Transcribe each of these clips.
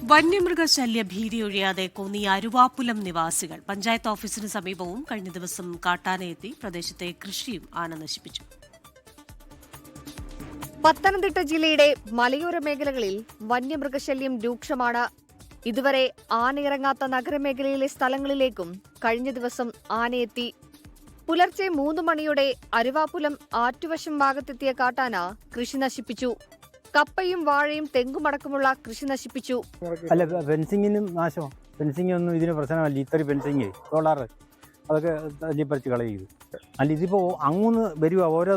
വന്യമൃഗശല്യ ഭീതിയൊഴിയാതെ കോന്നി അരുവാപ്പുലം നിവാസികൾ പഞ്ചായത്ത് ഓഫീസിന് സമീപവും കഴിഞ്ഞ ദിവസം കാട്ടാനയെത്തി പ്രദേശത്തെ കൃഷിയും ആന നശിപ്പിച്ചു. പത്തനംതിട്ട ജില്ലയുടെ മലയോര മേഖലകളിൽ വന്യമൃഗശല്യം രൂക്ഷമാണ്. ഇതുവരെ ആനയിറങ്ങാത്ത നഗരമേഖലയിലെ സ്ഥലങ്ങളിലേക്കും കഴിഞ്ഞ ദിവസം ആനയെത്തി. പുലർച്ചെ 3 മണിയോടെ അരുവാപ്പുലം ആറ്റുവശം ഭാഗത്തെത്തിയ കാട്ടാന കൃഷി നശിപ്പിച്ചു. കപ്പയും വാഴയും തെങ്ങുമടക്കമുള്ള കൃഷി നശിപ്പിച്ചു. അല്ല, ഫെൻസിങ്ങിനും നാശമാണ്. ഫെൻസിങ് ഒന്നും ഇതിന് പ്രശ്നമല്ല. ഇത്ര ഫെൻസിങ് സോളാർ അതൊക്കെ തല്ലിപ്പറിച്ച് കളയുക. അല്ല, ഇതിപ്പോൾ അങ്ങുന്ന് വരുക. ഓരോ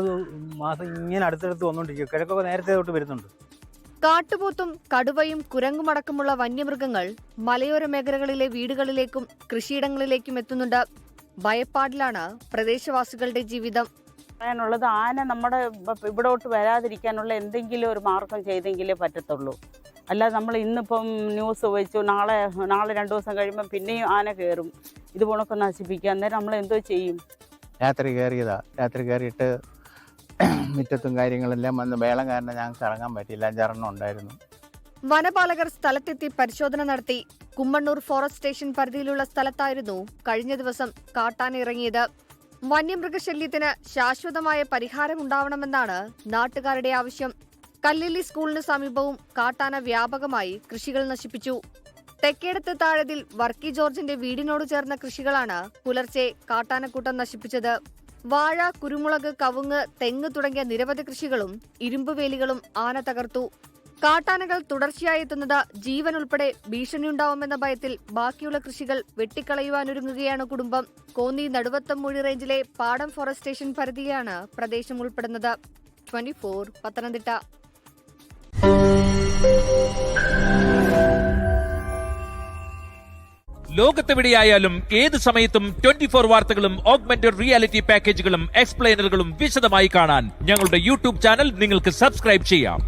മാസം ഇങ്ങനെ അടുത്തടുത്ത് വന്നുകൊണ്ടിരിക്കുക. കിഴക്കൊക്കെ നേരത്തെ തൊട്ട് വരുന്നുണ്ട്. കാട്ടുപോത്തും കടുവയും കുരങ്ങുമടക്കമുള്ള വന്യമൃഗങ്ങൾ മലയോര മേഖലകളിലെ വീടുകളിലേക്കും കൃഷിയിടങ്ങളിലേക്കും എത്തുന്നുണ്ട്. ഭയപ്പാടിലാണ് പ്രദേശവാസികളുടെ ജീവിതം. പറയാനുള്ളത്, ആന നമ്മുടെ ഇവിടോട്ട് വരാതിരിക്കാനുള്ള എന്തെങ്കിലും ഒരു മാർഗം ചെയ്തെങ്കിലേ പറ്റത്തുള്ളൂ. അല്ലാതെ നമ്മൾ ഇന്നിപ്പം ന്യൂസ് വെച്ചു, നാളെ 2 ദിവസം കഴിയുമ്പം പിന്നെയും ആന കയറും, ഇത് പോണൊക്കെ നശിപ്പിക്കുക. അന്നേരം നമ്മൾ എന്തോ ചെയ്യും? രാത്രി കയറിയിട്ട് മുറ്റത്തും കാര്യങ്ങളെല്ലാം വന്ന് വേളം കാരണം ഞങ്ങൾക്ക് ഇറങ്ങാൻ പറ്റിയില്ല. 5-6 ഉണ്ടായിരുന്നു. വനപാലകർ സ്ഥലത്തെത്തി പരിശോധന നടത്തി. കുമ്മണ്ണൂർ ഫോറസ്റ്റ് സ്റ്റേഷൻ പരിധിയിലുള്ള സ്ഥലത്തായിരുന്നു കഴിഞ്ഞ ദിവസം കാട്ടാന ഇറങ്ങിയത്. വന്യമൃഗശല്യത്തിന് ശാശ്വതമായ പരിഹാരമുണ്ടാവണമെന്നാണ് നാട്ടുകാരുടെ ആവശ്യം. കല്ലില്ലി സ്കൂളിന് സമീപവും കാട്ടാന വ്യാപകമായി കൃഷികൾ നശിപ്പിച്ചു. തെക്കേടത്ത് താഴതിൽ വർക്കി ജോർജിന്റെ വീടിനോട് ചേർന്ന കൃഷികളാണ് പുലർച്ചെ കാട്ടാനക്കൂട്ടം നശിപ്പിച്ചത്. വാഴ, കുരുമുളക്, കവുങ്ങ്, തെങ്ങ് തുടങ്ങിയ നിരവധി കൃഷികളും ഇരുമ്പുവേലികളും ആന തകർത്തു. കാട്ടാനകൾ തുടർച്ചയായി എത്തുന്നത് ജീവൻ ഉൾപ്പെടെ ഭീഷണിയുണ്ടാവുമെന്ന ഭയത്തിൽ ബാക്കിയുള്ള കൃഷികൾ വെട്ടിക്കളയുവാനൊരുങ്ങുകയാണ് കുടുംബം. കോന്നി നടുവത്തമ്മൂഴി റേഞ്ചിലെ പാടം ഫോറസ്റ്റ് സ്റ്റേഷൻ പരിധിയിലാണ് പ്രദേശം ഉൾപ്പെടുന്നത്. 24 പത്തനംതിട്ട. ലോകത്തെവിടെയായാലും ഏത് സമയത്തും 24 വാർത്തകളും ഓഗ്മെന്റഡ് റിയാലിറ്റി പാക്കേജുകളും എക്സ്പ്ലെയിനറുകളും വിശദമായി കാണാൻ ഞങ്ങളുടെ യൂട്യൂബ് ചാനൽ നിങ്ങൾക്ക് സബ്സ്ക്രൈബ് ചെയ്യാം.